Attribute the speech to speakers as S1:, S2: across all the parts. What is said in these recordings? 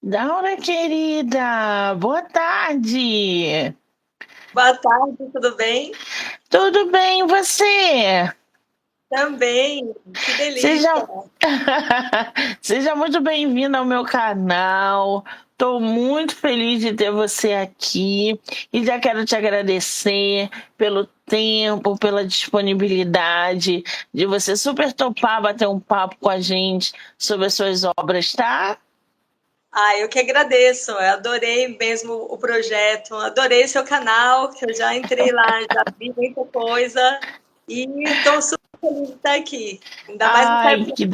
S1: Daura querida, boa tarde.
S2: Boa tarde, tudo bem?
S1: Tudo bem, e você?
S2: Também, que delícia.
S1: Seja, Seja muito bem-vindo ao meu canal. Estou muito feliz de ter você aqui e já quero te agradecer pelo tempo, pela disponibilidade de você super topar bater um papo com a gente sobre as suas obras, tá?
S2: Eu que agradeço. Eu adorei mesmo o projeto, adorei seu canal, que eu já entrei lá, já vi muita coisa e estou super feliz de estar aqui. Ainda mais no
S1: Ai,
S2: carnaval.
S1: que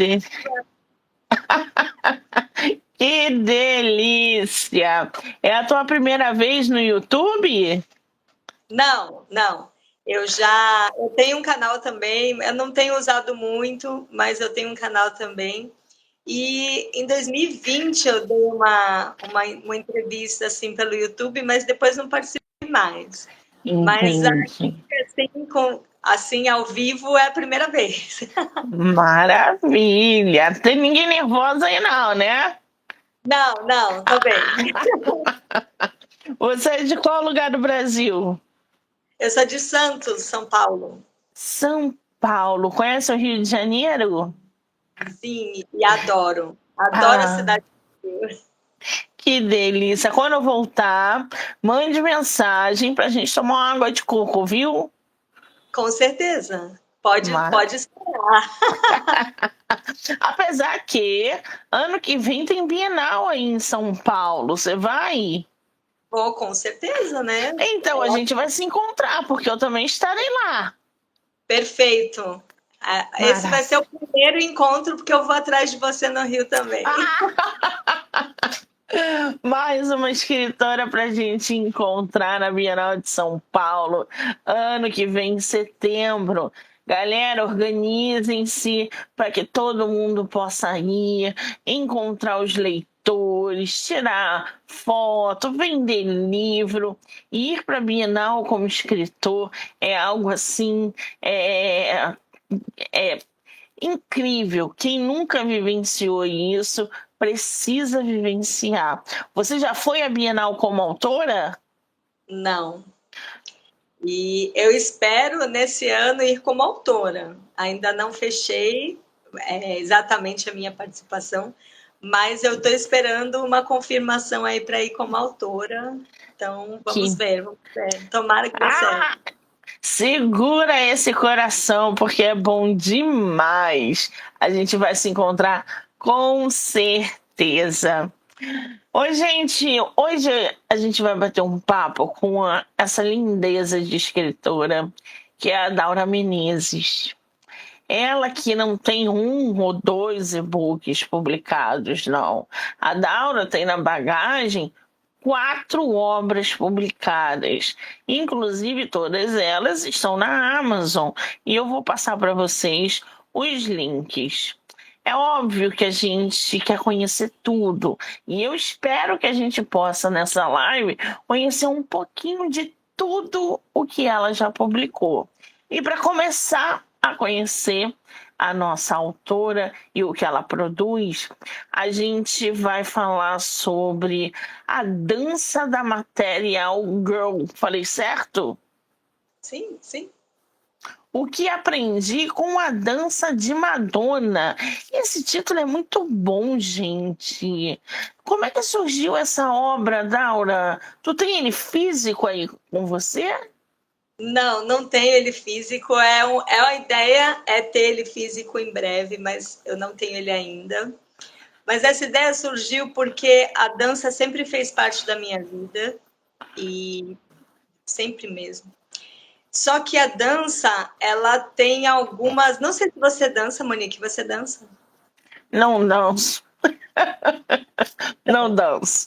S1: delícia! É a tua primeira vez no YouTube?
S2: Não, não. Eu tenho um canal também, eu não tenho usado muito, mas eu tenho um canal também. E em 2020 eu dei uma entrevista assim pelo YouTube, mas depois não participei mais. Mas
S1: Entendi.
S2: assim, assim ao vivo é a primeira vez.
S1: Maravilha! Tem ninguém nervosa aí não, né?
S2: Não, não, tô bem.
S1: Você é de qual lugar do Brasil?
S2: Eu sou de Santos, São Paulo.
S1: São Paulo. Conhece o Rio de Janeiro?
S2: Sim, e adoro. Adoro a
S1: Ah,
S2: cidade.
S1: que delícia! Quando eu voltar, mande mensagem pra gente tomar uma água de coco, viu?
S2: Com certeza. Pode esperar.
S1: Apesar que ano que vem tem Bienal aí em São Paulo. Você vai?
S2: Vou, com certeza, né?
S1: Então a gente vai se encontrar, porque eu também estarei lá.
S2: Perfeito. Esse vai ser
S1: Maravilha.
S2: o primeiro encontro, porque eu vou atrás de você no Rio também.
S1: Mais uma escritora para a gente encontrar na Bienal de São Paulo, ano que vem, em setembro. Galera, organizem-se para que todo mundo possa ir, encontrar os leitores, tirar foto, vender livro. Ir para a Bienal como escritor é algo assim, é incrível. Quem nunca vivenciou isso precisa vivenciar. Você já foi à Bienal como autora?
S2: Não. E eu espero, nesse ano, ir como autora. Ainda não fechei exatamente a minha participação, mas eu estou esperando uma confirmação aí para ir como autora. Então,
S1: Que
S2: vamos ver. Tomara que dê certo.
S1: ah, segura esse coração porque é bom demais. A gente vai se encontrar com certeza. Oi, gente. Hoje a gente vai bater um papo com essa lindeza de escritora que é a Daura Menezes. Ela que não tem um ou dois e-books publicados, não. A Daura tem na bagagem 4 obras publicadas. Inclusive, todas elas estão na Amazon. E eu vou passar para vocês os links. É óbvio que a gente quer conhecer tudo. E eu espero que a gente possa, nessa live, conhecer um pouquinho de tudo o que ela já publicou. E para começar a conhecer a nossa autora e o que ela produz, a gente vai falar sobre a dança da material girl. Falei certo?
S2: Sim, sim.
S1: O que aprendi com a dança de Madonna. Esse título é muito bom, gente. Como é que surgiu essa obra, Daura? Tu tem ele físico aí com você?
S2: Não, não tenho ele físico. A ideia é ter ele físico em breve, mas eu não tenho ele ainda. Mas essa ideia surgiu porque a dança sempre fez parte da minha vida e sempre mesmo. Só que a dança, ela tem algumas. Não sei se você dança, Monique, você dança?
S1: Não danço. Não danço.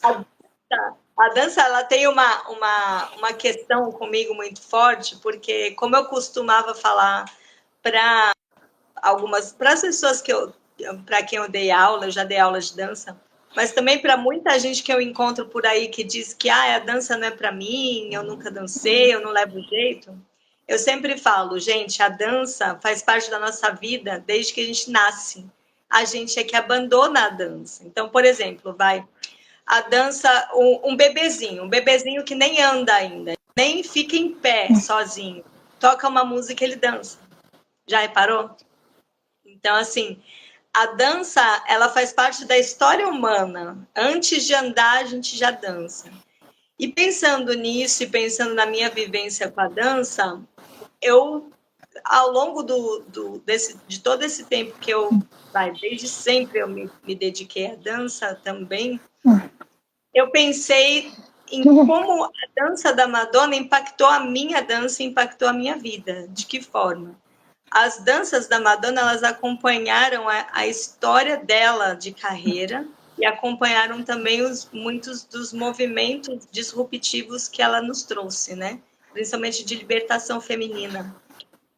S2: A dança, ela tem uma questão comigo muito forte, porque como eu costumava falar para para as pessoas para quem eu dei aula, eu já dei aula de dança, mas também para muita gente que eu encontro por aí que diz que a dança não é para mim, eu nunca dancei, eu não levo jeito. Eu sempre falo, gente, a dança faz parte da nossa vida desde que a gente nasce. A gente é que abandona a dança. Então, por exemplo, a dança, um bebezinho que nem anda ainda, nem fica em pé sozinho. Toca uma música, ele dança. Já reparou? Então, assim, a dança, ela faz parte da história humana. Antes de andar, a gente já dança. E pensando nisso e pensando na minha vivência com a dança, eu, ao longo de todo esse tempo que desde sempre eu me dediquei à dança também, eu pensei em como a dança da Madonna impactou a minha dança, impactou a minha vida. De que forma? As danças da Madonna, elas acompanharam a história dela de carreira e acompanharam também muitos dos movimentos disruptivos que ela nos trouxe, né? Principalmente de libertação feminina.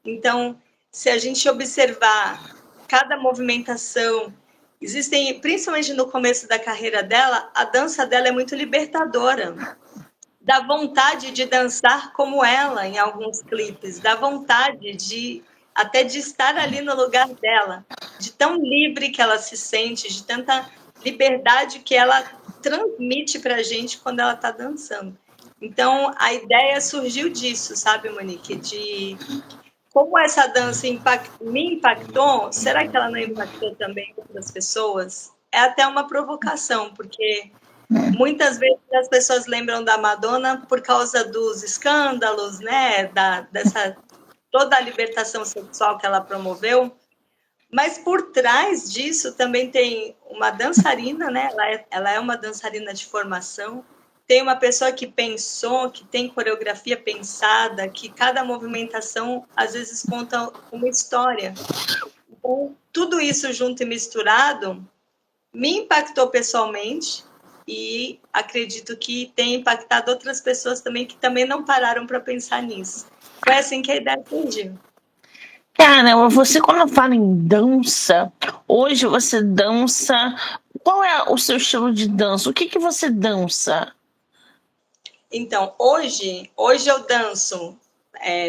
S2: Então, se a gente observar cada movimentação, existem, principalmente no começo da carreira dela, a dança dela é muito libertadora. Dá vontade de dançar como ela em alguns clipes, dá vontade até de estar ali no lugar dela, de tão livre que ela se sente, de tanta liberdade que ela transmite para a gente quando ela está dançando. Então, a ideia surgiu disso, sabe, Monique? De como essa dança me impactou, será que ela não impactou também outras pessoas? É até uma provocação, porque muitas vezes as pessoas lembram da Madonna por causa dos escândalos, né? Dessa toda a libertação sexual que ela promoveu, mas por trás disso também tem uma dançarina, né? Ela é uma dançarina de formação, tem uma pessoa que pensou, que tem coreografia pensada, que cada movimentação às vezes conta uma história. Então, tudo isso junto e misturado me impactou pessoalmente e acredito que tem impactado outras pessoas também que também não pararam para pensar nisso. Foi assim que a ideia surgiu.
S1: Cara, você quando fala em dança, hoje você dança. Qual é o seu estilo de dança? O que você dança?
S2: Então, hoje eu danço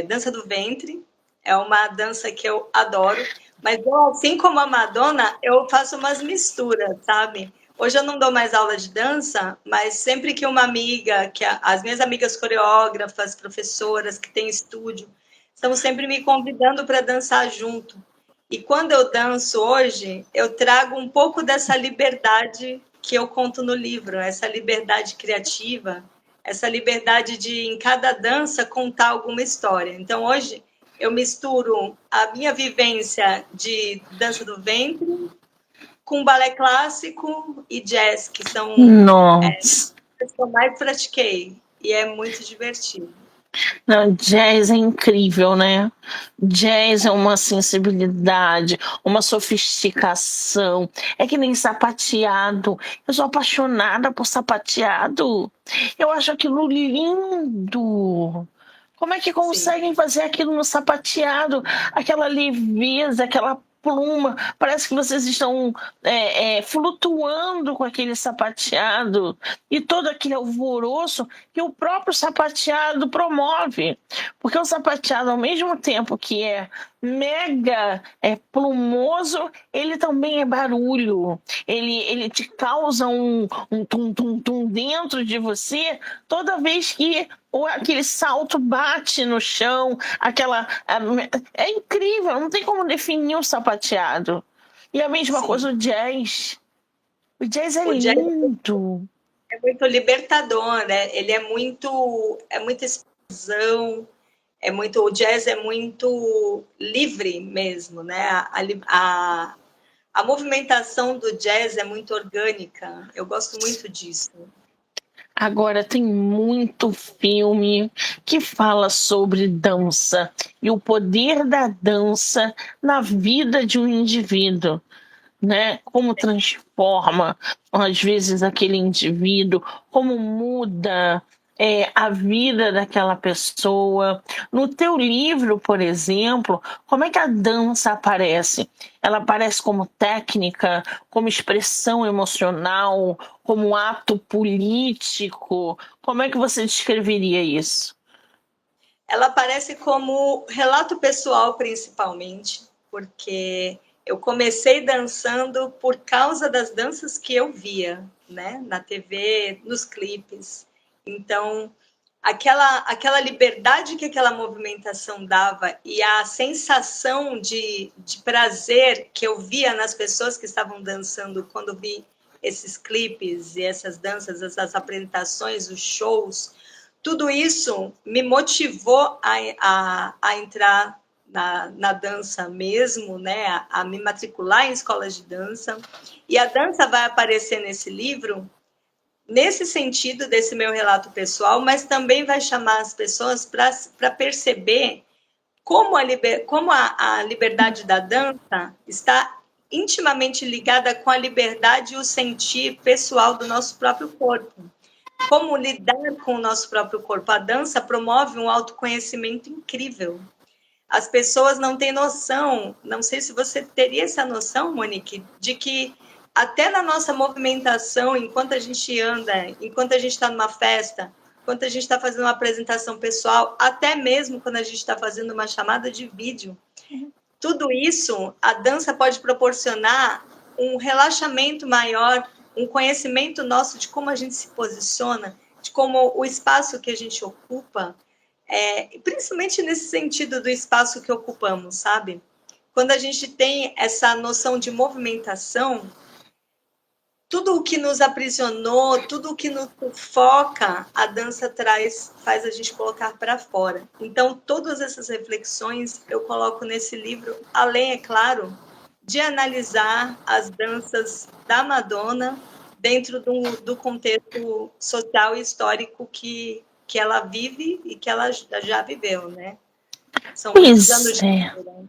S2: dança do ventre, é uma dança que eu adoro, mas eu, assim como a Madonna, eu faço umas misturas, sabe? Hoje eu não dou mais aula de dança, mas sempre que uma amiga, as minhas amigas coreógrafas, professoras que têm estúdio, estão sempre me convidando para dançar junto. E quando eu danço hoje, eu trago um pouco dessa liberdade que eu conto no livro, essa liberdade criativa, essa liberdade de, em cada dança, contar alguma história. Então, hoje, eu misturo a minha vivência de dança do ventre com balé clássico e jazz, que são
S1: Nossa.
S2: as que eu mais pratiquei. E é muito divertido.
S1: Não, jazz é incrível, né? Jazz é uma sensibilidade, uma sofisticação. É que nem sapateado. Eu sou apaixonada por sapateado. Eu acho aquilo lindo. Como é que conseguem fazer aquilo no sapateado? Aquela leveza, aquela pluma. Parece que vocês estão flutuando com aquele sapateado e todo aquele alvoroço que o próprio sapateado promove. Porque o sapateado, ao mesmo tempo que é mega plumoso, ele também é barulho. Ele te causa um tum-tum-tum dentro de você toda vez que aquele salto bate no chão, é incrível, não tem como definir o sapateado. E a mesma coisa o jazz. O jazz é lindo.
S2: É muito libertador, né? Ele é muita explosão, o jazz é muito livre mesmo, né? A movimentação do jazz é muito orgânica. Eu gosto muito disso.
S1: Agora tem muito filme que fala sobre dança e o poder da dança na vida de um indivíduo, né? Como transforma, às vezes, aquele indivíduo, como muda a vida daquela pessoa. No teu livro, por exemplo, como é que a dança aparece? Ela aparece como técnica, como expressão emocional, como ato político? Como é que você descreveria isso?
S2: Ela aparece como relato pessoal, principalmente, porque eu comecei dançando por causa das danças que eu via, né? Na TV, nos clipes. Então, aquela liberdade que aquela movimentação dava e a sensação de prazer que eu via nas pessoas que estavam dançando quando vi esses clipes e essas danças, essas apresentações, os shows, tudo isso me motivou a entrar na dança mesmo, né? A me matricular em escolas de dança. E a dança vai aparecer nesse livro nesse sentido desse meu relato pessoal, mas também vai chamar as pessoas para perceber como a liberdade da dança está intimamente ligada com a liberdade e o sentir pessoal do nosso próprio corpo. Como lidar com o nosso próprio corpo. A dança promove um autoconhecimento incrível. As pessoas não têm noção, não sei se você teria essa noção, Monique, de que até na nossa movimentação, enquanto a gente anda, enquanto a gente está numa festa, enquanto a gente está fazendo uma apresentação pessoal, até mesmo quando a gente está fazendo uma chamada de vídeo, tudo isso, a dança pode proporcionar um relaxamento maior, um conhecimento nosso de como a gente se posiciona, de como o espaço que a gente ocupa, principalmente nesse sentido do espaço que ocupamos, sabe? Quando a gente tem essa noção de movimentação, tudo o que nos aprisionou, tudo o que nos sufoca, a dança faz a gente colocar para fora. Então, todas essas reflexões eu coloco nesse livro, além, é claro, de analisar as danças da Madonna dentro do contexto social e histórico que ela vive e que ela já viveu, né? São muitos anos de vida.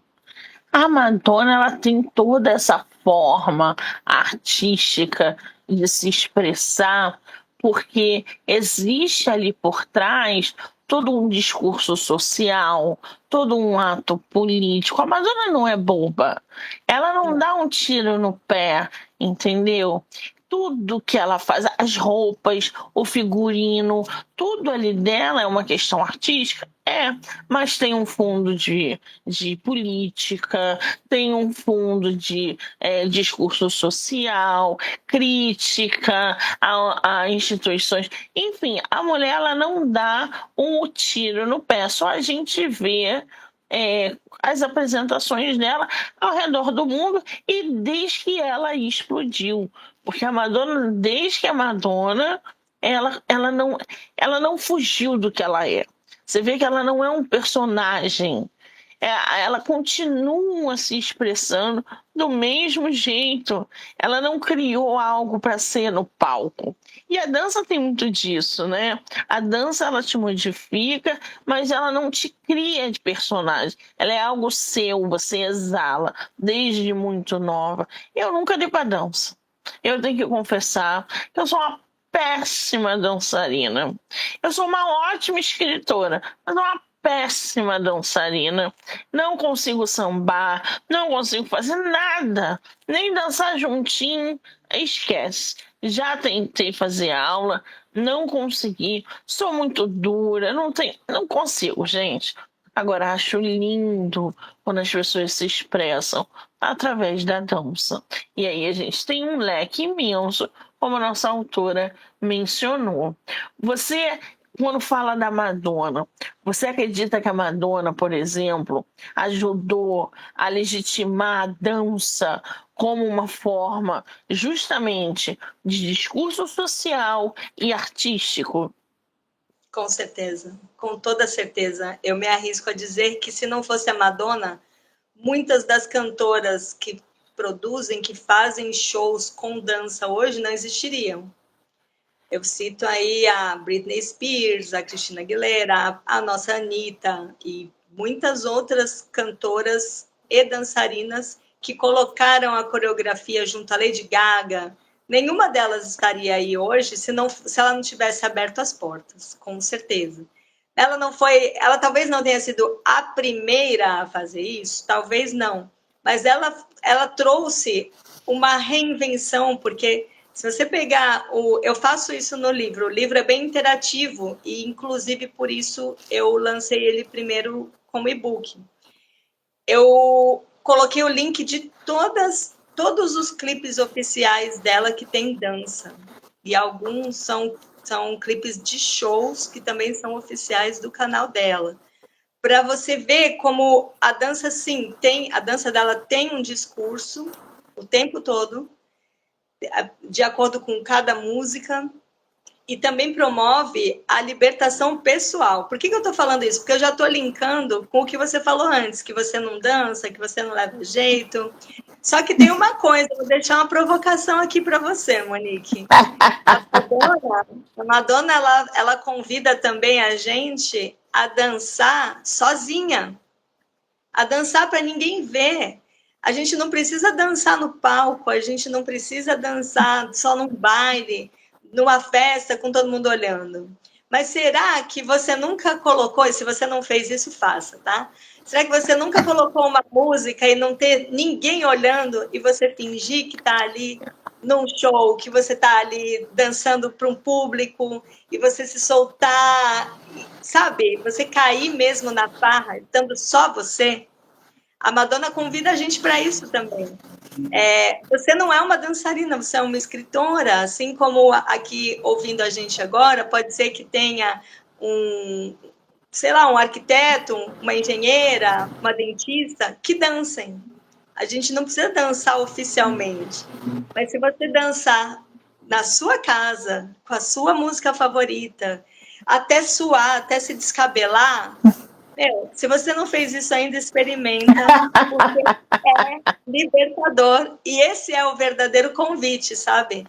S1: A Madonna, ela tem toda essa forma artística de se expressar, porque existe ali por trás todo um discurso social, todo um ato político. A Madonna não é boba. Ela não dá um tiro no pé, entendeu? Tudo que ela faz, as roupas, o figurino, tudo ali dela é uma questão artística? Mas tem um fundo de política, tem um fundo de discurso social, crítica a instituições. Enfim, a mulher ela não dá um tiro no pé, só a gente vê as apresentações dela ao redor do mundo e desde que ela explodiu. Porque a Madonna, desde que a Madonna, ela não fugiu do que ela é. Você vê que ela não é um personagem. Ela continua se expressando do mesmo jeito. Ela não criou algo para ser no palco. E a dança tem muito disso, né? A dança ela te modifica, mas ela não te cria de personagem. Ela é algo seu, você exala desde muito nova. Eu nunca dei para dança. Eu tenho que confessar que eu sou uma péssima dançarina. Eu sou uma ótima escritora, mas uma péssima dançarina. Não consigo sambar, não consigo fazer nada, nem dançar juntinho. Esquece. Já tentei fazer aula, não consegui. Sou muito dura, não consigo, gente. Agora, acho lindo quando as pessoas se expressam através da dança. E aí a gente tem um leque imenso, como a nossa autora mencionou. Você, quando fala da Madonna, você acredita que a Madonna, por exemplo, ajudou a legitimar a dança como uma forma justamente de discurso social e artístico?
S2: Com certeza, com toda certeza. Eu me arrisco a dizer que se não fosse a Madonna, muitas das cantoras que produzem, que fazem shows com dança hoje não existiriam. Eu cito aí a Britney Spears, a Christina Aguilera, a nossa Anitta e muitas outras cantoras e dançarinas que colocaram a coreografia junto à Lady Gaga. Nenhuma delas estaria aí hoje se ela não tivesse aberto as portas, com certeza. Ela talvez não tenha sido a primeira a fazer isso, talvez não, mas ela trouxe uma reinvenção, porque se você pegar eu faço isso no livro, o livro é bem interativo e inclusive por isso eu lancei ele primeiro como e-book. Eu coloquei o link de todos os clipes oficiais dela que tem dança. E alguns são clipes de shows que também são oficiais do canal dela. Para você ver como a dança, sim, a dança dela tem um discurso o tempo todo, de acordo com cada música, e também promove a libertação pessoal. Por que eu estou falando isso? Porque eu já estou linkando com o que você falou antes, que você não dança, que você não leva jeito. Só que tem uma coisa, vou deixar uma provocação aqui para você, Monique. A Madonna ela convida também a gente a dançar sozinha, a dançar para ninguém ver. A gente não precisa dançar no palco, a gente não precisa dançar só num baile, numa festa com todo mundo olhando. Mas será que você nunca colocou, e se você não fez isso, faça, tá? Será que você nunca colocou uma música e não ter ninguém olhando e você fingir que está ali num show, que você está ali dançando para um público e você se soltar, sabe? Você cair mesmo na farra, estando só você? A Madonna convida a gente para isso também. Você não é uma dançarina, você é uma escritora, assim como aqui ouvindo a gente agora, pode ser que tenha um arquiteto, uma engenheira, uma dentista, que dancem. A gente não precisa dançar oficialmente, mas se você dançar na sua casa, com a sua música favorita, até suar, até se descabelar, se você não fez isso ainda, experimenta, porque é libertador. E esse é o verdadeiro convite, sabe?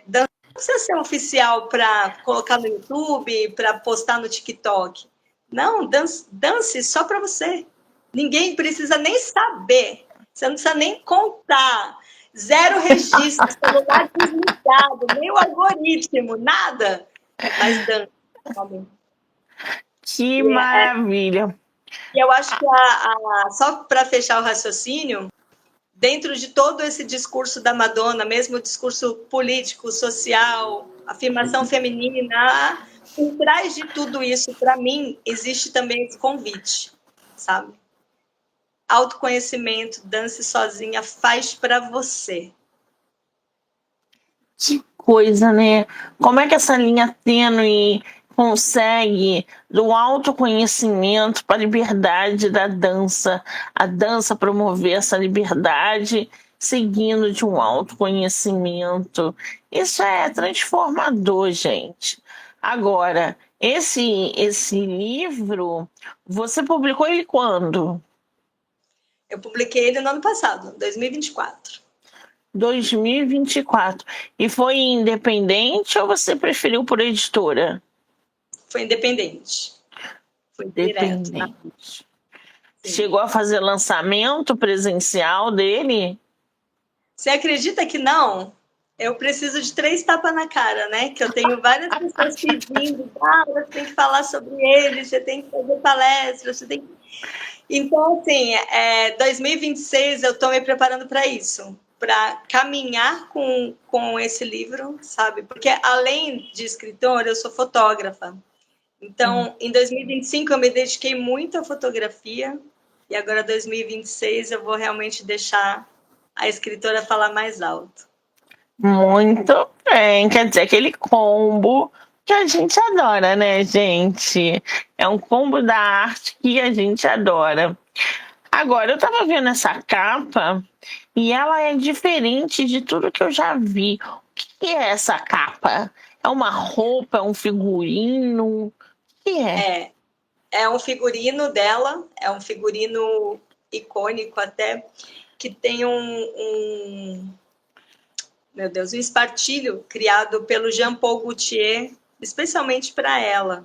S2: Não precisa ser oficial para colocar no YouTube, para postar no TikTok. Não, dance só para você. Ninguém precisa nem saber. Você não precisa nem contar. Zero registro, celular desligado, nem o algoritmo, nada. Mas dança, sabe?
S1: Que maravilha!
S2: E eu acho que, só para fechar o raciocínio, dentro de todo esse discurso da Madonna, mesmo o discurso político, social, afirmação feminina, por trás de tudo isso, para mim, existe também esse convite, sabe? Autoconhecimento, dance sozinha, faz para você.
S1: Que coisa, né? Como é que essa linha tênue consegue do autoconhecimento para a liberdade da dança, a dança promover essa liberdade seguindo de um autoconhecimento. Isso é transformador, gente. Agora, esse livro, você publicou ele quando?
S2: Eu publiquei ele no ano passado, 2024.
S1: 2024. E foi independente ou você preferiu por editora?
S2: Foi independente. Foi
S1: Independente.
S2: Direto.
S1: Chegou a fazer lançamento presencial dele?
S2: Você acredita que não? Eu preciso de 3 tapas na cara, né? Que eu tenho várias pessoas pedindo, você tem que falar sobre ele, você tem que fazer palestra, você tem que... Então, assim, 2026 eu estou me preparando para isso, para caminhar com esse livro, sabe? Porque além de escritora, eu sou fotógrafa. Então, em 2025 eu me dediquei muito à fotografia e agora 2026 eu vou realmente deixar a escritora falar mais alto.
S1: Muito bem, quer dizer, aquele combo que a gente adora, né, gente? É um combo da arte que a gente adora. Agora, eu tava vendo essa capa e ela é diferente de tudo que eu já vi. O que é essa capa? É uma roupa, é um figurino? O que é?
S2: É um figurino dela, é um figurino icônico até, que tem um espartilho criado pelo Jean Paul Gaultier, especialmente para ela.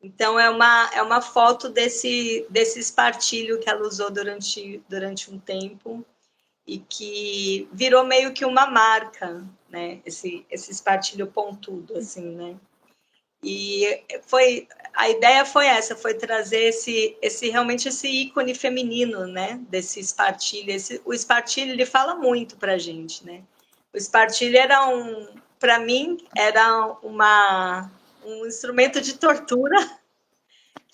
S2: Então, é uma foto desse espartilho que ela usou durante um tempo e que virou meio que uma marca, né? Esse espartilho pontudo, assim, né? E a ideia foi essa, foi trazer realmente esse ícone feminino, né? Desse espartilho. O espartilho, ele fala muito para a gente, né? O espartilho para mim, era um instrumento de tortura.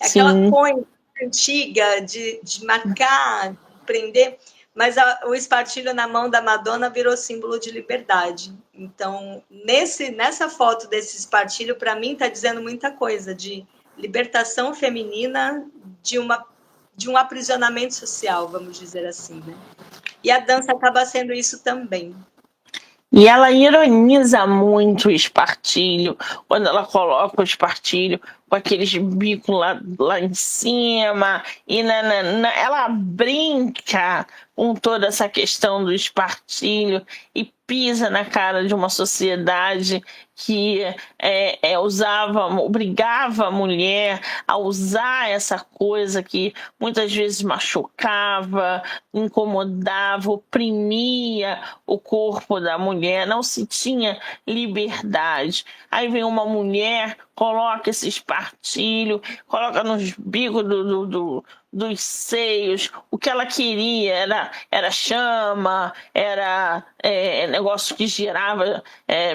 S2: Aquela coisa antiga de marcar, prender, mas o espartilho na mão da Madonna virou símbolo de liberdade. Então, nessa foto desse espartilho, para mim, está dizendo muita coisa de libertação feminina, de um aprisionamento social, vamos dizer assim, né? E a dança acaba sendo isso também.
S1: E ela ironiza muito o espartilho, quando ela coloca o espartilho com aqueles bicos lá em cima, e ela brinca com toda essa questão do espartilho e pisa na cara de uma sociedade que obrigava a mulher a usar essa coisa que muitas vezes machucava, incomodava, oprimia o corpo da mulher, não se tinha liberdade. Aí vem uma mulher, coloca esse espartilho, coloca nos bicos dos seios, o que ela queria era chama, era negócio que girava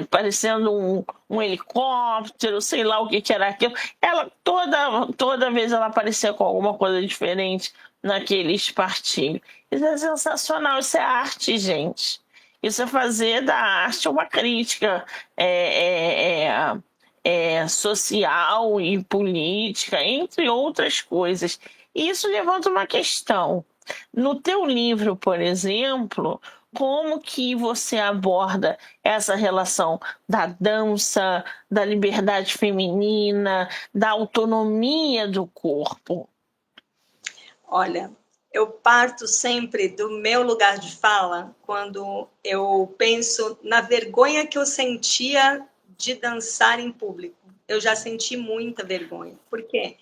S1: parecendo um helicóptero, sei lá o que era aquilo. Ela toda vez ela aparecia com alguma coisa diferente naquele espartilho. Isso é sensacional, isso é arte, gente. Isso é fazer da arte uma crítica social e política, entre outras coisas. E isso levanta uma questão. No teu livro, por exemplo, como que você aborda essa relação da dança, da liberdade feminina, da autonomia do corpo?
S2: Olha, eu parto sempre do meu lugar de fala quando eu penso na vergonha que eu sentia de dançar em público. Eu já senti muita vergonha. Por quê?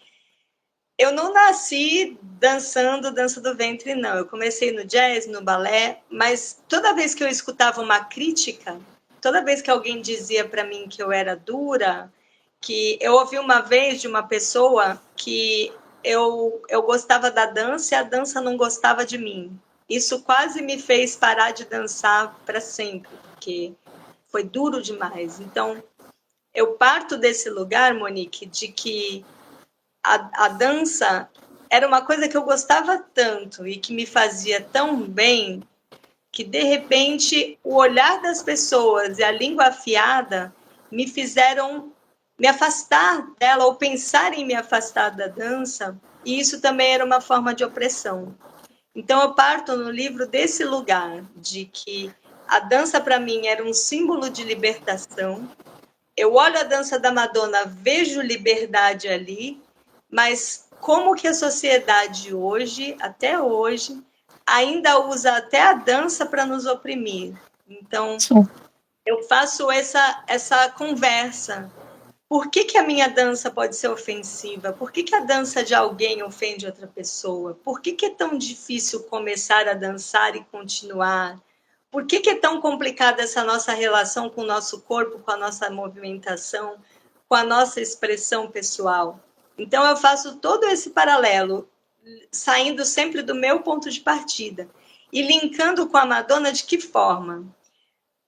S2: Eu não nasci dançando dança do ventre, não. Eu comecei no jazz, no balé, mas toda vez que eu escutava uma crítica, toda vez que alguém dizia para mim que eu era dura, que eu ouvi uma vez de uma pessoa que eu gostava da dança e a dança não gostava de mim. Isso quase me fez parar de dançar para sempre, porque foi duro demais. Então, eu parto desse lugar, Monique, de que a dança era uma coisa que eu gostava tanto e que me fazia tão bem que, de repente, o olhar das pessoas e a língua afiada me fizeram me afastar dela ou pensar em me afastar da dança, e isso também era uma forma de opressão. Então, eu parto no livro desse lugar, de que a dança, para mim, era um símbolo de libertação. Eu olho a dança da Madonna, vejo liberdade ali, mas como que a sociedade hoje, até hoje, ainda usa até a dança para nos oprimir. Então, eu faço essa conversa. Por que a minha dança pode ser ofensiva? Por que a dança de alguém ofende outra pessoa? Por que é tão difícil começar a dançar e continuar? Por que é tão complicada essa nossa relação com o nosso corpo, com a nossa movimentação, com a nossa expressão pessoal? Então, eu faço todo esse paralelo, saindo sempre do meu ponto de partida e linkando com a Madonna de que forma?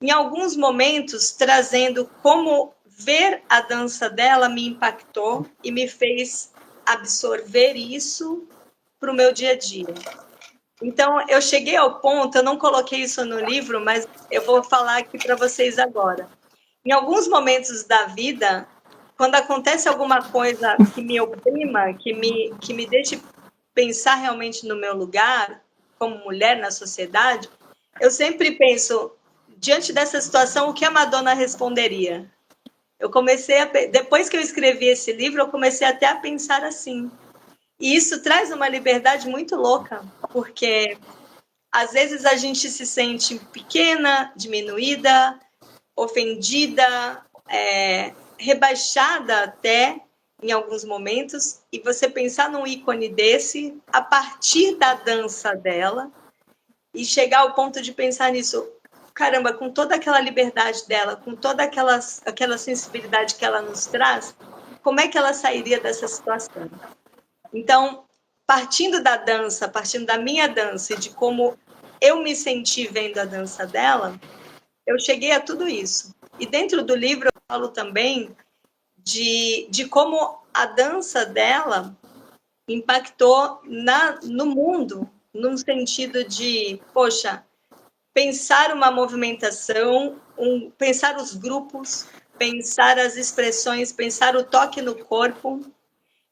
S2: Em alguns momentos, trazendo como ver a dança dela me impactou e me fez absorver isso para o meu dia a dia. Então, eu cheguei ao ponto, eu não coloquei isso no livro, mas eu vou falar aqui para vocês agora. Em alguns momentos da vida, quando acontece alguma coisa que me oprima, que me deixe pensar realmente no meu lugar, como mulher na sociedade, eu sempre penso, diante dessa situação, o que a Madonna responderia? Depois que eu escrevi esse livro, eu comecei até a pensar assim. E isso traz uma liberdade muito louca, porque às vezes a gente se sente pequena, diminuída, ofendida, rebaixada até em alguns momentos, e você pensar num ícone desse a partir da dança dela e chegar ao ponto de pensar nisso, caramba, com toda aquela liberdade dela, com toda aquela sensibilidade que ela nos traz, como é que ela sairia dessa situação? Então, partindo da dança, partindo da minha dança e de como eu me senti vendo a dança dela, eu cheguei a tudo isso. E dentro do livro eu falo também de como a dança dela impactou no mundo num sentido de, poxa, pensar uma movimentação, pensar os grupos, pensar as expressões, pensar o toque no corpo.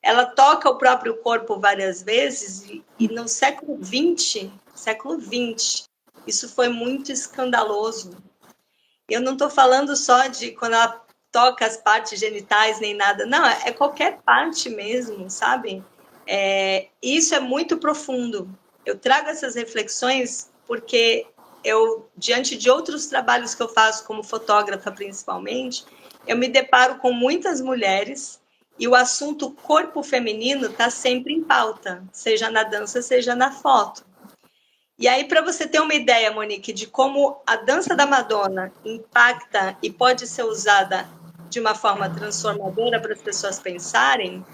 S2: Ela toca o próprio corpo várias vezes e no século XX, isso foi muito escandaloso. Eu não estou falando só de quando ela toca as partes genitais nem nada, não, é qualquer parte mesmo, sabe? Isso é muito profundo. Eu trago essas reflexões porque eu, diante de outros trabalhos que eu faço como fotógrafa principalmente, eu me deparo com muitas mulheres e o assunto corpo feminino está sempre em pauta, seja na dança, seja na foto. E aí, para você ter uma ideia, Monique, de como a dança da Madonna impacta e pode ser usada de uma forma transformadora para as pessoas pensarem,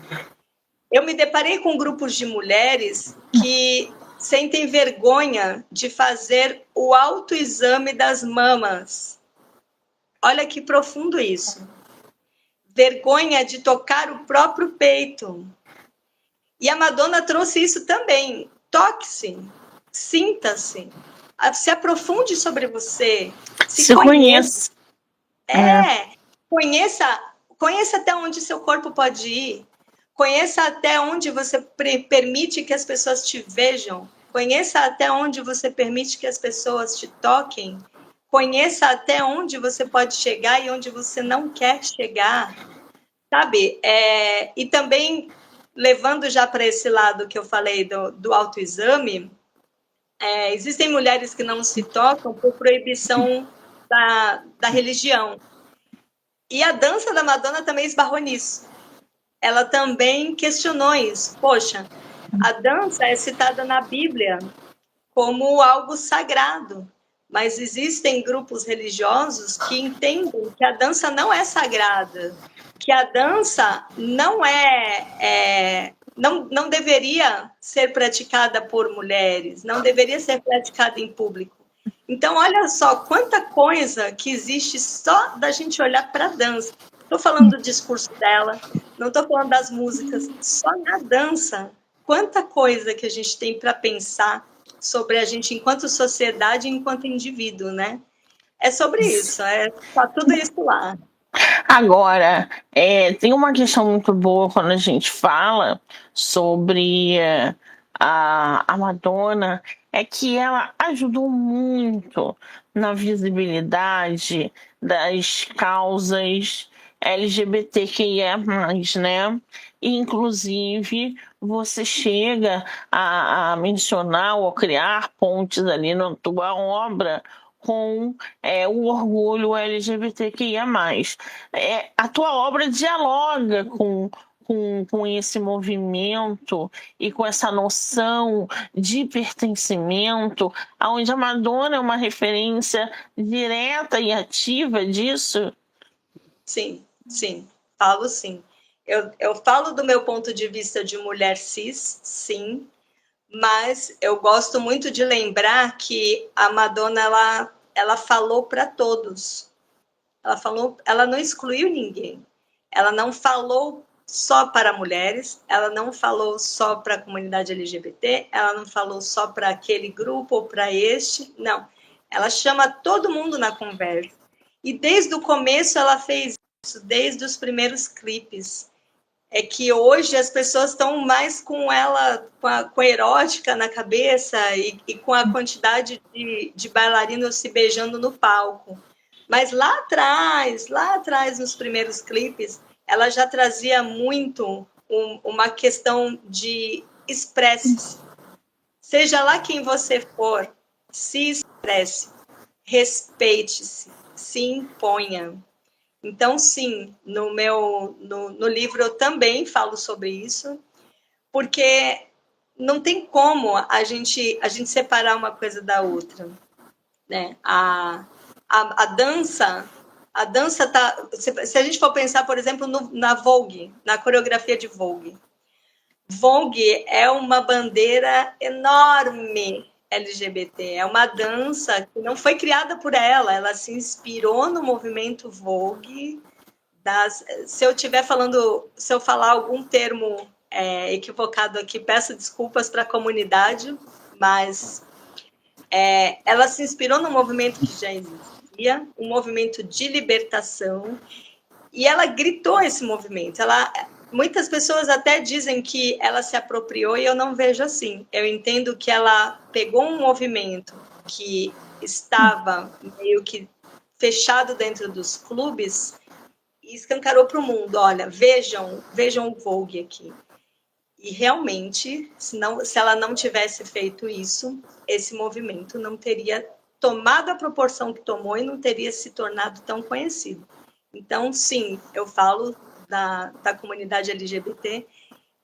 S2: eu me deparei com grupos de mulheres que sentem vergonha de fazer o autoexame das mamas. Olha que profundo isso. Vergonha de tocar o próprio peito. E a Madonna trouxe isso também. Toque-se, sinta-se, se aprofunde sobre você,
S1: Se conheça.
S2: Conheça até onde seu corpo pode ir, conheça até onde você permite que as pessoas te vejam, conheça até onde você permite que as pessoas te toquem, conheça até onde você pode chegar e onde você não quer chegar, sabe? E também, levando já para esse lado que eu falei do autoexame, existem mulheres que não se tocam por proibição da religião. E a dança da Madonna também esbarrou nisso. Ela também questionou isso. Poxa, a dança é citada na Bíblia como algo sagrado, mas existem grupos religiosos que entendem que a dança não é sagrada, que a dança não deveria ser praticada por mulheres, não deveria ser praticada em público. Então, olha só quanta coisa que existe só da gente olhar para a dança. Estou falando do discurso dela, não estou falando das músicas, só na dança. Quanta coisa que a gente tem para pensar sobre a gente enquanto sociedade e enquanto indivíduo, né? É sobre isso, tá tudo isso lá.
S1: Agora, tem uma questão muito boa quando a gente fala sobre a Madonna, é que ela ajudou muito na visibilidade das causas LGBTQIA+, né? E, inclusive, você chega a mencionar ou criar pontes ali na tua obra com o orgulho LGBTQIA+. A tua obra dialoga com esse movimento e com essa noção de pertencimento, onde a Madonna é uma referência direta e ativa disso?
S2: Sim, falo sim. Eu falo do meu ponto de vista de mulher cis, sim, mas eu gosto muito de lembrar que a Madonna ela falou para todos. Ela não excluiu ninguém. Ela não falou só para mulheres, ela não falou só para a comunidade LGBT, ela não falou só para aquele grupo ou para este, não. Ela chama todo mundo na conversa. E desde o começo ela fez isso, desde os primeiros clipes. É que hoje as pessoas estão mais com ela, com a erótica na cabeça e com a quantidade de bailarinos se beijando no palco. Mas lá atrás, nos primeiros clipes, ela já trazia muito uma questão de expresse-se. Seja lá quem você for, se expresse, respeite-se, se imponha. Então, sim, no livro eu também falo sobre isso, porque não tem como a gente separar uma coisa da outra, né? A dança tá. Se a gente for pensar, por exemplo, na Vogue, na coreografia de Vogue. Vogue é uma bandeira enorme LGBT, é uma dança que não foi criada por ela se inspirou no movimento Vogue. Se eu falar algum termo equivocado aqui, peço desculpas para a comunidade, mas ela se inspirou num movimento que já existia, um movimento de libertação, e ela gritou esse movimento. Muitas pessoas até dizem que ela se apropriou, e eu não vejo assim. Eu entendo que ela pegou um movimento que estava meio que fechado dentro dos clubes e escancarou para o mundo. Olha, vejam o Vogue aqui. E realmente, se ela não tivesse feito isso, esse movimento não teria tomado a proporção que tomou e não teria se tornado tão conhecido. Então, sim, eu falo da comunidade LGBT.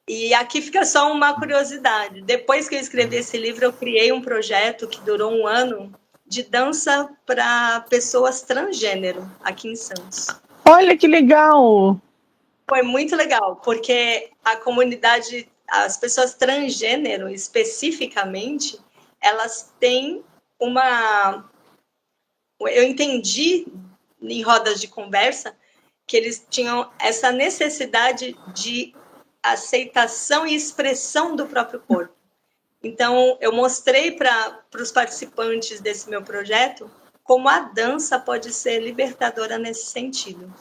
S2: E aqui fica só uma curiosidade. Depois que eu escrevi esse livro, eu criei um projeto que durou 1 ano de dança para pessoas transgênero aqui em Santos.
S1: Olha que legal!
S2: Foi muito legal, porque a comunidade, as pessoas transgênero especificamente, elas têm uma... Eu entendi em rodas de conversa que eles tinham essa necessidade de aceitação e expressão do próprio corpo. Então, eu mostrei para os participantes desse meu projeto como a dança pode ser libertadora nesse sentido.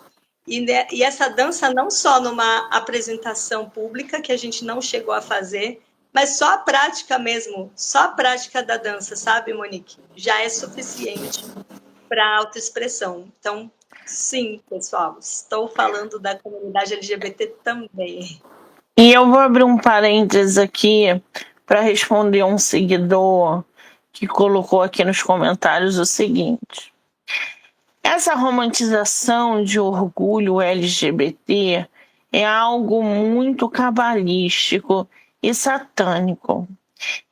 S2: E essa dança não só numa apresentação pública, que a gente não chegou a fazer, mas só a prática mesmo, só a prática da dança, sabe, Monique? Já é suficiente para autoexpressão. Então, sim, pessoal, estou falando da comunidade LGBT também.
S1: E eu vou abrir um parênteses aqui para responder um seguidor que colocou aqui nos comentários o seguinte: essa romantização de orgulho LGBT é algo muito cabalístico e satânico.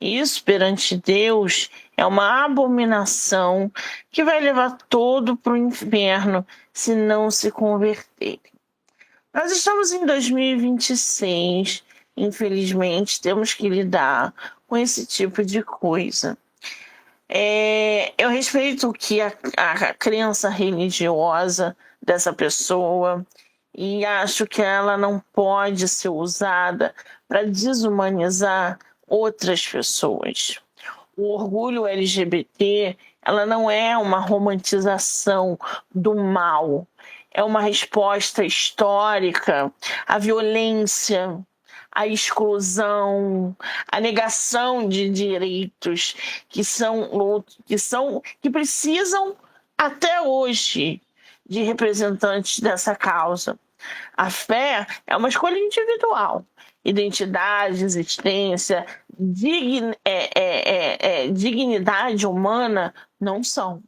S1: Isso perante Deus é uma abominação que vai levar todo para o inferno se não se converterem. Nós estamos em 2026, infelizmente temos que lidar com esse tipo de coisa. Eu respeito que a crença religiosa dessa pessoa e acho que ela não pode ser usada para desumanizar outras pessoas. O orgulho LGBT, ela não é uma romantização do mal, é uma resposta histórica à violência, à exclusão, à negação de direitos que precisam até hoje de representantes dessa causa. A fé é uma escolha individual. Identidade, existência, dignidade humana não são.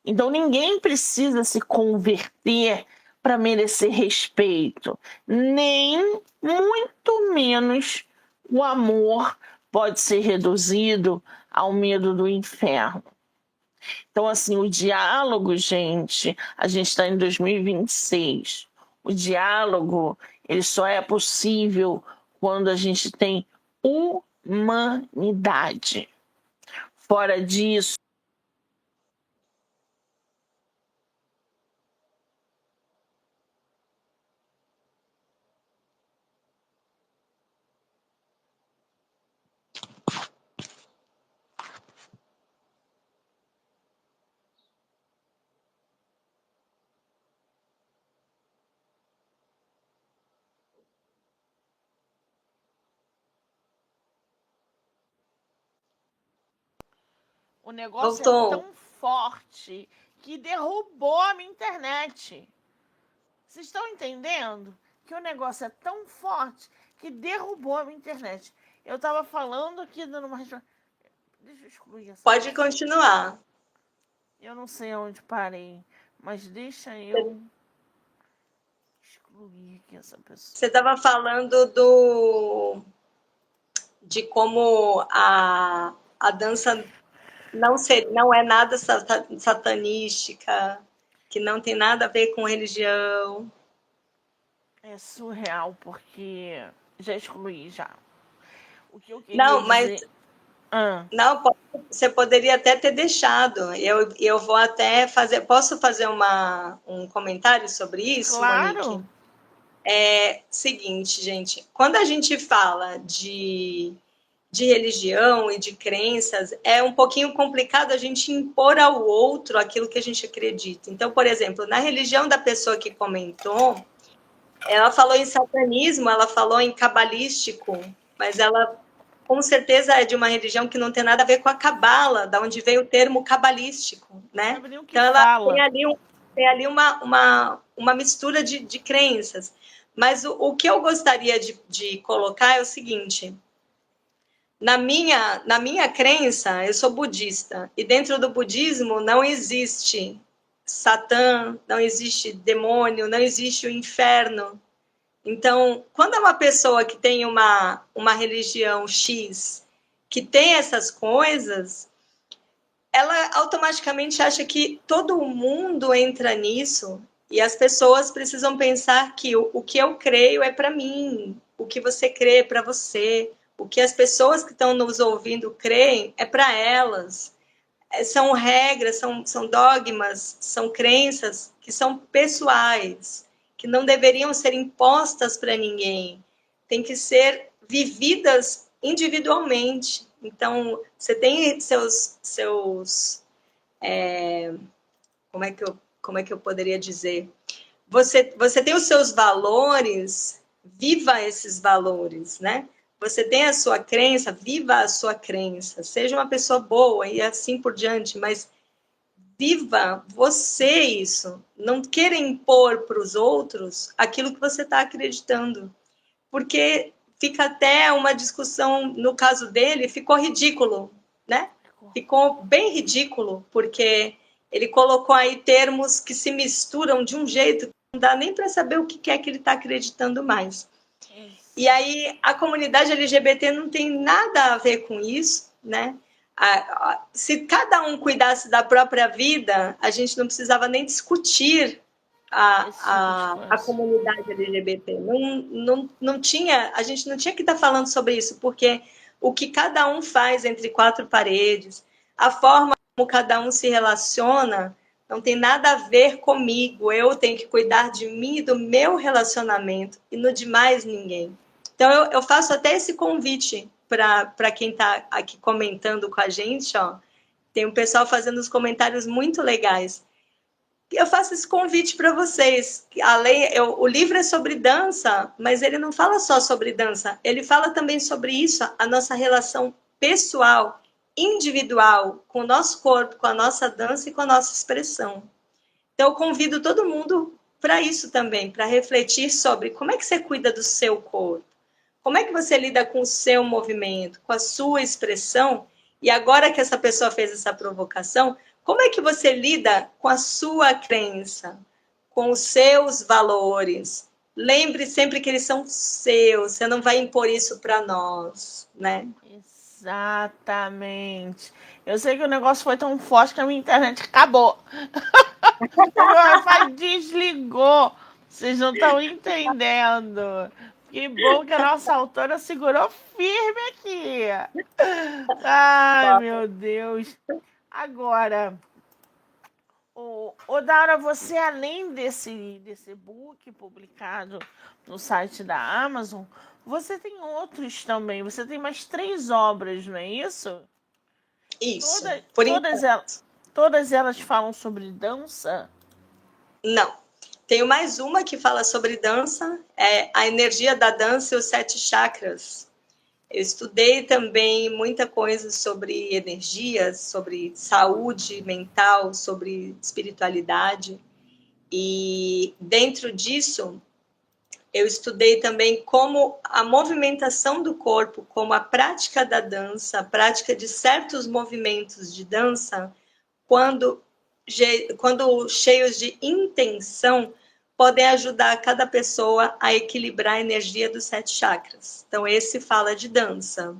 S1: Então ninguém precisa se converter para merecer respeito, nem muito menos o amor pode ser reduzido ao medo do inferno. Então, assim, o diálogo, gente, a gente está em 2026. O diálogo, ele só é possível quando a gente tem humanidade. Fora disso, o negócio é tão forte que derrubou a minha internet. Vocês estão entendendo? Que o negócio é tão forte que derrubou a minha internet. Eu estava falando aqui, dando uma... Deixa eu excluir essa...
S2: Pode continuar.
S1: Eu não sei onde parei, mas deixa eu excluir aqui essa pessoa.
S2: Você estava falando de como a dança não é nada satanística, que não tem nada a ver com religião.
S1: É surreal, porque já excluí já. O que eu queria
S2: não,
S1: dizer...
S2: mas não, você poderia até ter deixado. Eu vou até fazer. Posso fazer um comentário sobre isso,
S1: claro.
S2: Monique? Seguinte, gente. Quando a gente fala de de religião e de crenças, é um pouquinho complicado a gente impor ao outro aquilo que a gente acredita. Então, por exemplo, na religião da pessoa que comentou, ela falou em satanismo, ela falou em cabalístico, mas ela com certeza é de uma religião que não tem nada a ver com a cabala, da onde veio o termo cabalístico, né?
S1: Que
S2: Então ela
S1: fala.
S2: tem ali uma mistura de crenças. Mas o que eu gostaria de colocar é o seguinte: na minha crença, eu sou budista, e dentro do budismo não existe Satã, não existe demônio, não existe o inferno. Então, quando é uma pessoa que tem uma religião X, que tem essas coisas, ela automaticamente acha que todo mundo entra nisso e as pessoas precisam pensar que o que eu creio é para mim, o que você crê é para você, o que as pessoas que estão nos ouvindo creem é para elas. São regras, são dogmas, são crenças que são pessoais, que não deveriam ser impostas para ninguém, tem que ser vividas individualmente. Então, você tem como é que eu poderia dizer? Você tem os seus valores, viva esses valores, né? Você tem a sua crença, viva a sua crença, seja uma pessoa boa e assim por diante, mas viva você isso. Não queira impor para os outros aquilo que você está acreditando, porque fica até uma discussão, no caso dele, ficou ridículo, né? Ficou bem ridículo, porque ele colocou aí termos que se misturam de um jeito que não dá nem para saber o que é que ele está acreditando mais. E aí a comunidade LGBT não tem nada a ver com isso, né? Se cada um cuidasse da própria vida, a gente não precisava nem discutir a comunidade LGBT. Não tinha, a gente não tinha que estar falando sobre isso, porque o que cada um faz entre quatro paredes, a forma como cada um se relaciona, não tem nada a ver comigo. Eu tenho que cuidar de mim e do meu relacionamento, e no de mais ninguém. Então, eu faço até esse convite para quem está aqui comentando com a gente, ó. Tem um pessoal fazendo os comentários muito legais. Eu faço esse convite para vocês. O livro é sobre dança, mas ele não fala só sobre dança. Ele fala também sobre isso, a nossa relação pessoal, individual, com o nosso corpo, com a nossa dança e com a nossa expressão. Então, eu convido todo mundo para isso também, para refletir sobre como é que você cuida do seu corpo. Como é que você lida com o seu movimento, com a sua expressão? E agora que essa pessoa fez essa provocação, como é que você lida com a sua crença, com os seus valores? Lembre sempre que eles são seus, você não vai impor isso para nós, né?
S1: Exatamente. Eu sei que o negócio foi tão forte que a minha internet acabou. O Wi-Fi desligou. Vocês não estão entendendo. Que bom que a nossa autora segurou firme aqui. Ai, meu Deus. Agora, Dara, você além desse book publicado no site da Amazon, você tem outros também. Você tem mais 3 obras, não é isso?
S2: Isso.
S1: Todas elas falam sobre dança?
S2: Não. Tenho mais uma que fala sobre dança, é a energia da dança e os 7 chakras. Eu estudei também muita coisa sobre energias, sobre saúde mental, sobre espiritualidade. E dentro disso, eu estudei também como a movimentação do corpo, como a prática da dança, a prática de certos movimentos de dança, quando cheios de intenção, podem ajudar cada pessoa a equilibrar a energia dos 7 chakras. Então, esse fala de dança.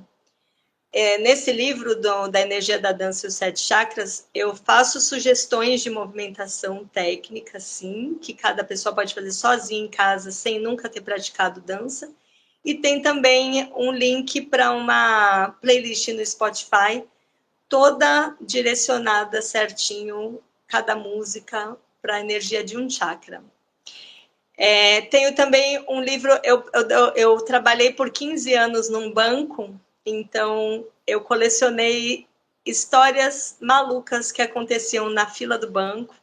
S2: Nesse livro da energia da dança e os 7 chakras, eu faço sugestões de movimentação técnica, sim, que cada pessoa pode fazer sozinha em casa, sem nunca ter praticado dança. E tem também um link para uma playlist no Spotify, toda direcionada certinho, cada música para a energia de um chakra. Tenho também um livro, eu trabalhei por 15 anos num banco, Então, eu colecionei histórias malucas que aconteciam na fila do banco.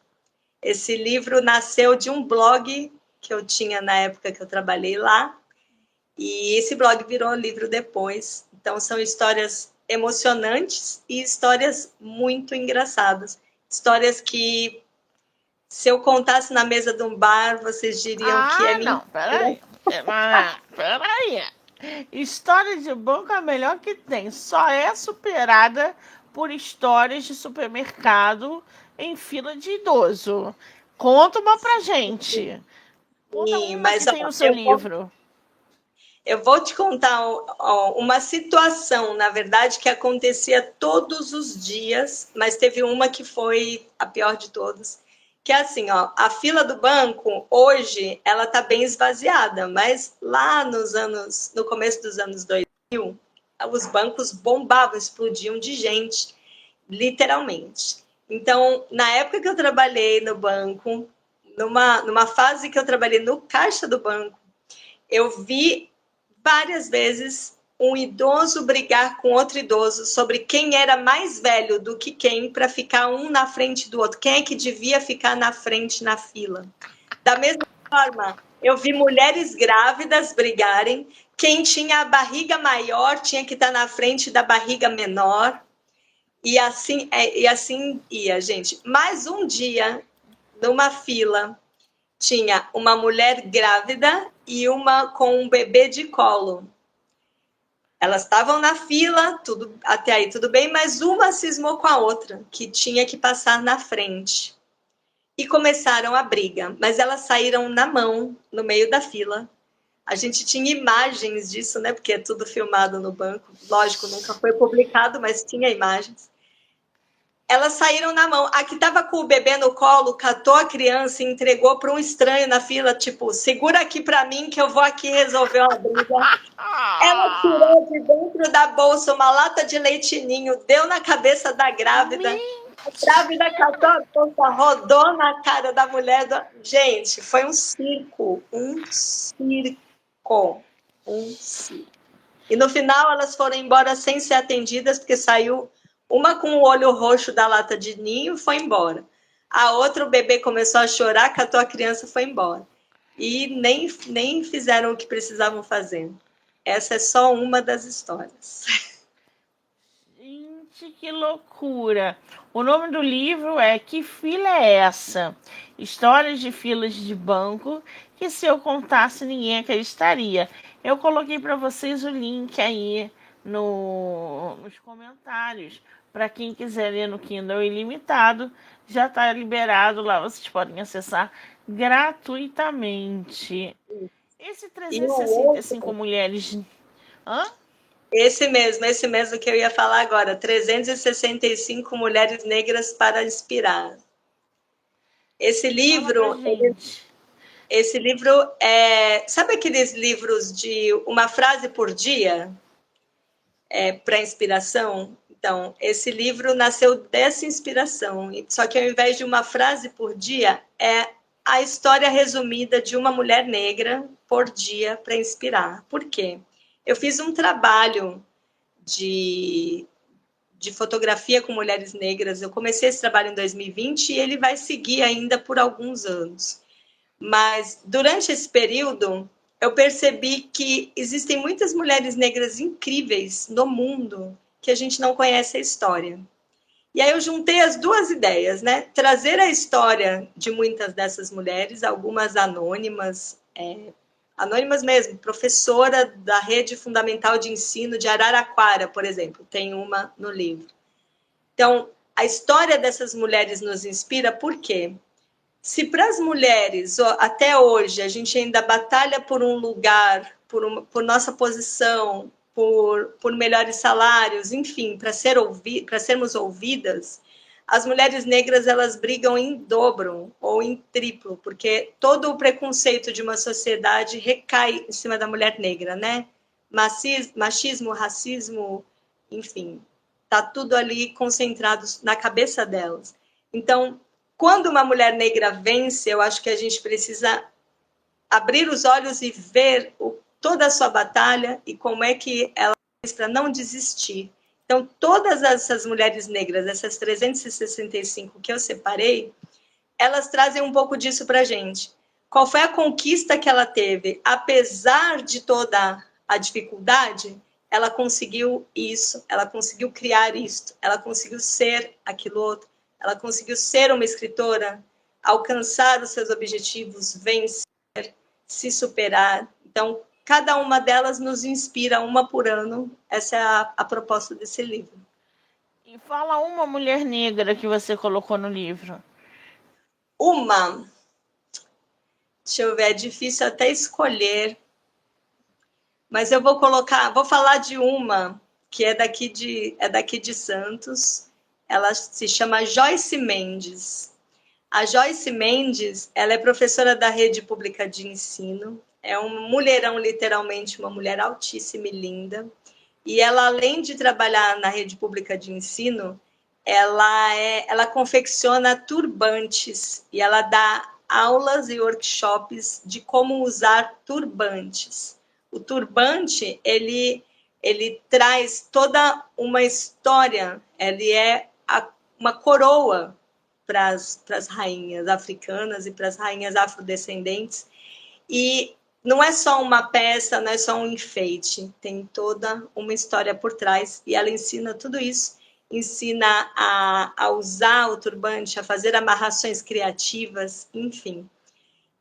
S2: Esse livro nasceu de um blog que eu tinha na época que eu trabalhei lá, e esse blog virou livro depois. Então, são histórias emocionantes e histórias muito engraçadas. Histórias que, se eu contasse na mesa de um bar, vocês diriam que é
S1: Não,
S2: mentira.
S1: peraí. História de banco é a melhor que tem. Só é superada por histórias de supermercado em fila de idoso. Conta uma pra gente. Conta
S2: Sim,
S1: uma que
S2: mas
S1: tem no seu livro.
S2: eu vou te contar uma situação, na verdade, que acontecia todos os dias, mas teve uma que foi a pior de todas. Que é assim, ó, a fila do banco, hoje, ela tá bem esvaziada, mas lá no começo dos anos 2000, os bancos bombavam, explodiam de gente, literalmente. Então, na época que eu trabalhei no banco, numa fase que eu trabalhei no caixa do banco, eu vi várias vezes um idoso brigar com outro idoso sobre quem era mais velho do que quem para ficar um na frente do outro. Quem é que devia ficar na frente na fila? Da mesma forma, eu vi mulheres grávidas brigarem. Quem tinha a barriga maior tinha que estar na frente da barriga menor. E assim ia, gente. Mais um dia, numa fila, tinha uma mulher grávida e uma com um bebê de colo. Elas estavam na fila, tudo até aí tudo bem, mas uma cismou com a outra, que tinha que passar na frente. E começaram a briga, mas elas saíram na mão, no meio da fila. A gente tinha imagens disso, né? Porque é tudo filmado no banco. Lógico, nunca foi publicado, mas tinha imagens. Elas saíram na mão. A que estava com o bebê no colo catou a criança e entregou para um estranho na fila, tipo, segura aqui para mim que eu vou aqui resolver uma briga. Ela tirou de dentro da bolsa uma lata de leite ninho, deu na cabeça da grávida. A grávida catou a bolsa, rodou na cara da mulher. Gente, foi um circo. Um circo. Um circo. E no final elas foram embora sem ser atendidas, porque saiu uma com o olho roxo da lata de ninho, foi embora. A outra, o bebê começou a chorar, catou a criança, foi embora. E nem fizeram o que precisavam fazer. Essa é só uma das histórias.
S1: Gente, que loucura! O nome do livro é Que Fila é Essa? Histórias de filas de banco que se eu contasse ninguém acreditaria. Eu coloquei para vocês o link aí nos comentários. Para quem quiser ler no Kindle Ilimitado, já está liberado lá. Vocês podem acessar gratuitamente. Esse
S2: E o
S1: 365
S2: outro,
S1: mulheres. Hã?
S2: esse mesmo que eu ia falar agora, 365 mulheres negras para inspirar. Esse
S1: Fala pra
S2: livro,
S1: gente.
S2: esse livro sabe aqueles livros de uma frase por dia, para inspiração? Então, esse livro nasceu dessa inspiração. Só que ao invés de uma frase por dia, é a história resumida de uma mulher negra por dia para inspirar. Por quê? Eu fiz um trabalho de fotografia com mulheres negras. Eu comecei esse trabalho em 2020 e ele vai seguir ainda por alguns anos. Mas durante esse período, eu percebi que existem muitas mulheres negras incríveis no mundo que a gente não conhece a história. E aí eu juntei as duas ideias, né? Trazer a história de muitas dessas mulheres, algumas anônimas, anônimas mesmo, professora da Rede Fundamental de Ensino de Araraquara, por exemplo, tem uma no livro. Então, a história dessas mulheres nos inspira por quê? Se para as mulheres, até hoje, a gente ainda batalha por um lugar, por nossa posição, por melhores salários, enfim, para sermos ouvidas, as mulheres negras elas brigam em dobro ou em triplo, porque todo o preconceito de uma sociedade recai em cima da mulher negra, né? Machismo, racismo, enfim, tá tudo ali concentrado na cabeça delas. Então, quando uma mulher negra vence, eu acho que a gente precisa abrir os olhos e ver toda a sua batalha e como é que ela para não desistir. Então, todas essas mulheres negras, essas 365 que eu separei, elas trazem um pouco disso para a gente. Qual foi a conquista que ela teve? Apesar de toda a dificuldade, ela conseguiu isso, ela conseguiu criar isto, ela conseguiu ser aquilo outro, ela conseguiu ser uma escritora, alcançar os seus objetivos, vencer, se superar. Então, cada uma delas nos inspira, uma por ano. Essa é a proposta desse livro.
S1: E fala uma mulher negra que você colocou no livro.
S2: Uma, deixa eu ver, é difícil até escolher, mas eu vou falar de uma que é daqui de Santos. Ela se chama Joyce Mendes. A Joyce Mendes, ela é professora da rede pública de ensino, é um mulherão, literalmente, uma mulher altíssima e linda. E ela, além de trabalhar na rede pública de ensino, ela confecciona turbantes e ela dá aulas e workshops de como usar turbantes. O turbante, ele traz toda uma história, ele é uma coroa para as rainhas africanas e para as rainhas afrodescendentes. E não é só uma peça, não é só um enfeite, tem toda uma história por trás e ela ensina tudo isso, ensina a usar o turbante, a fazer amarrações criativas, enfim.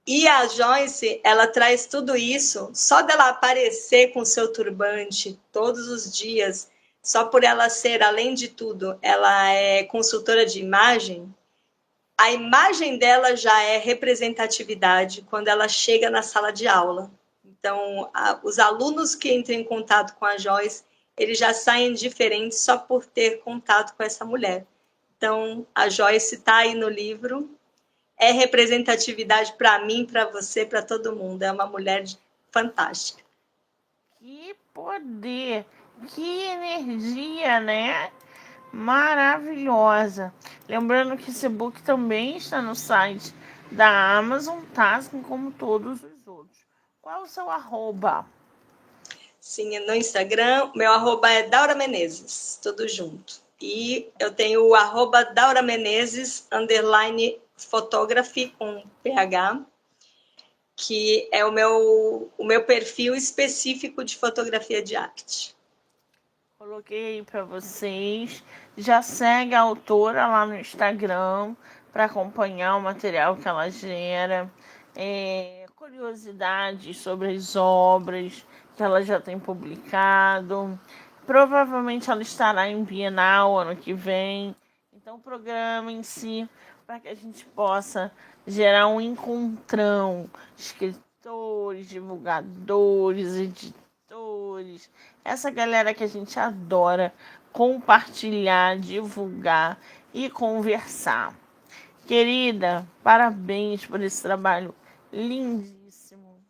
S2: E a Joyce, ela traz tudo isso, só dela aparecer com o seu turbante todos os dias, só por ela ser, além de tudo, ela é consultora de imagem, a imagem dela já é representatividade quando ela chega na sala de aula. Então, os alunos que entram em contato com a Joyce, eles já saem diferentes só por ter contato com essa mulher. Então, a Joyce está aí no livro, é representatividade para mim, para você, para todo mundo. É uma mulher fantástica.
S1: Que poder, que energia, né? Maravilhosa. Lembrando que esse book também está no site da Amazon, tá? Assim como todos os outros. Qual é o seu arroba?
S2: Sim, no Instagram, meu arroba é Daura Menezes, tudo junto. E eu tenho o arroba Daura Menezes, _photography, com PH, que é o meu perfil específico de fotografia de arte.
S1: Coloquei aí para vocês. Já segue a autora lá no Instagram para acompanhar o material que ela gera. Curiosidades sobre as obras que ela já tem publicado. Provavelmente ela estará em Bienal ano que vem. Então programem-se para que a gente possa gerar um encontrão. Escritores, divulgadores, editores, essa galera que a gente adora compartilhar, divulgar e conversar. Querida, parabéns por esse trabalho lindíssimo.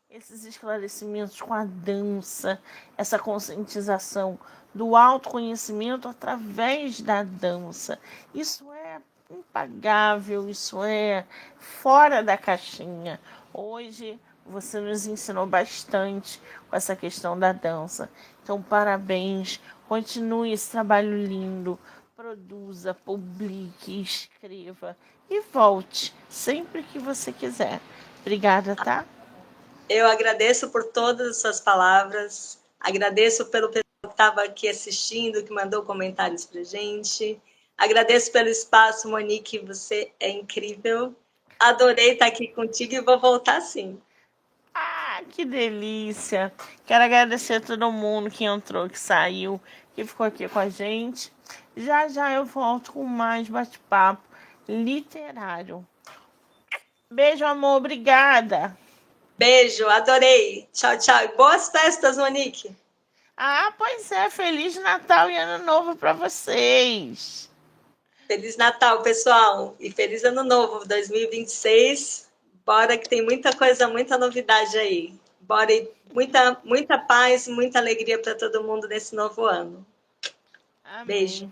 S1: Esses esclarecimentos com a dança, essa conscientização do autoconhecimento através da dança. Isso é impagável, isso é fora da caixinha. Hoje você nos ensinou bastante com essa questão da dança. Então, parabéns. Continue esse trabalho lindo. Produza, publique, escreva e volte sempre que você quiser. Obrigada, tá?
S2: Eu agradeço por todas as suas palavras. Agradeço pelo pessoal que estava aqui assistindo, que mandou comentários pra gente. Agradeço pelo espaço, Monique. Você é incrível. Adorei estar aqui contigo e vou voltar sim.
S1: Ah, que delícia! Quero agradecer a todo mundo que entrou, que saiu, que ficou aqui com a gente. Já já eu volto com mais bate-papo literário. Beijo, amor. Obrigada.
S2: Beijo, adorei. Tchau, tchau. E boas festas, Monique.
S1: Ah, pois é. Feliz Natal e Ano Novo para vocês.
S2: Feliz Natal, pessoal. E feliz Ano Novo, 2026. Bora que tem muita coisa, muita novidade aí. Bora e muita paz, muita alegria para todo mundo nesse novo ano.
S1: Amém.
S2: Beijo.